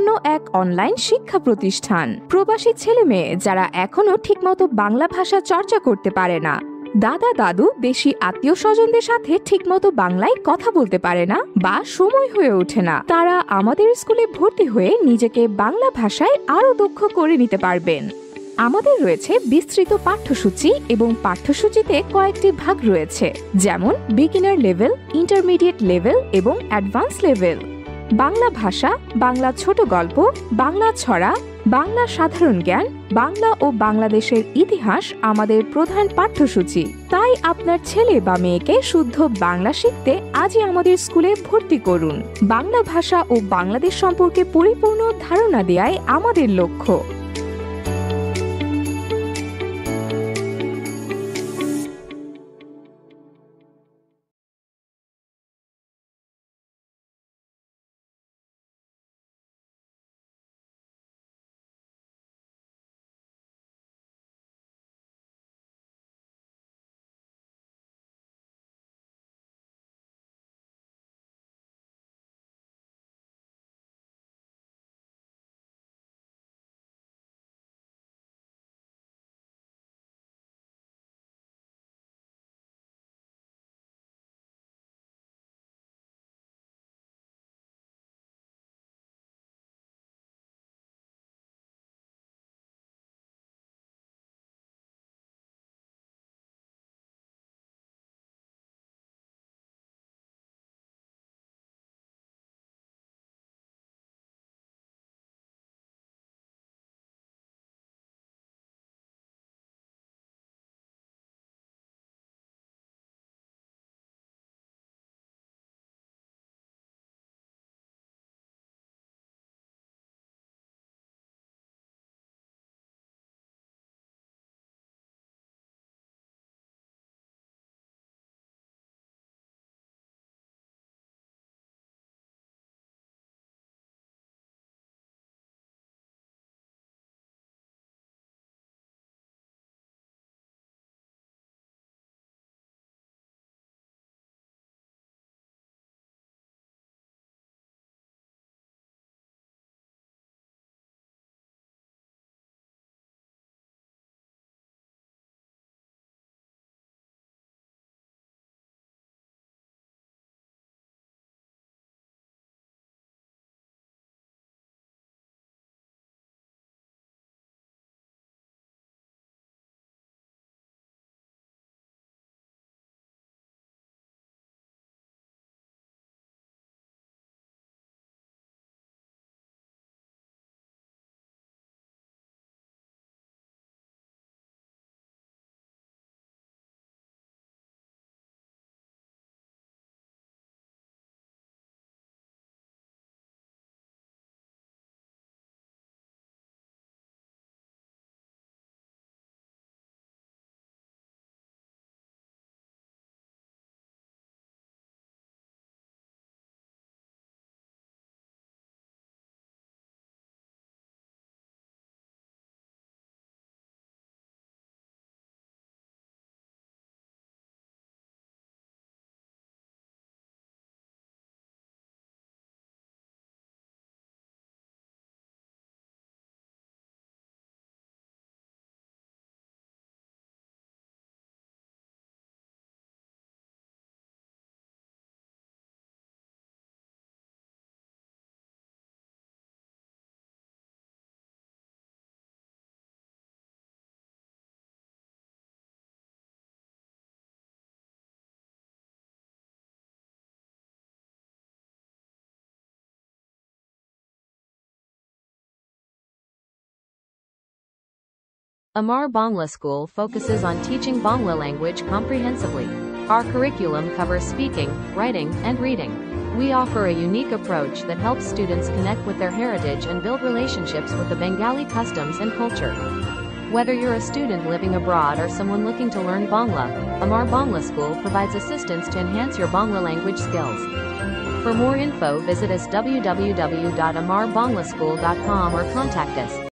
জন্য এক অনলাইন শিক্ষা প্রতিষ্ঠান। প্রবাসী ছেলেমেয়ে যারা এখনো ঠিকমতো বাংলা ভাষা চর্চা করতে পারে না, দাদা দাদু দেশি আত্মীয় স্বজনদের সাথে ঠিকমতো বাংলায় কথা বলতে পারে না বা সময় হয়ে ওঠে না, তারা আমাদের স্কুলে ভর্তি হয়ে নিজেকে বাংলা ভাষায় আরো দক্ষ করে নিতে পারবেন। আমাদের রয়েছে বিস্তৃত পাঠ্যসূচি এবং পাঠ্যসূচিতে কয়েকটি ভাগ রয়েছে, যেমন বিগিনার লেভেল, ইন্টারমিডিয়েট লেভেল এবং অ্যাডভান্স লেভেল। বাংলা ভাষা, বাংলা ছোট গল্প, বাংলা ছড়া, বাংলা সাধারণ জ্ঞান, বাংলা ও বাংলাদেশের ইতিহাস আমাদের প্রধান পাঠ্যসূচি। তাই আপনার ছেলে বা মেয়েকে শুদ্ধ বাংলা শিখতে আজই আমাদের স্কুলে ভর্তি করুন। বাংলা ভাষা ও বাংলাদেশ সম্পর্কে পরিপূর্ণ ধারণা দেওয়াই আমাদের লক্ষ্য। Amar Bangla School focuses on teaching Bangla language comprehensively. Our curriculum covers speaking, writing, and reading. We offer a unique approach that helps students connect with their heritage and build relationships with the Bengali customs and culture. Whether you're a student living abroad or someone looking to learn Bangla, Amar Bangla School provides assistance to enhance your Bangla language skills. For more info, visit us www.amarbanglaschool.com or contact us.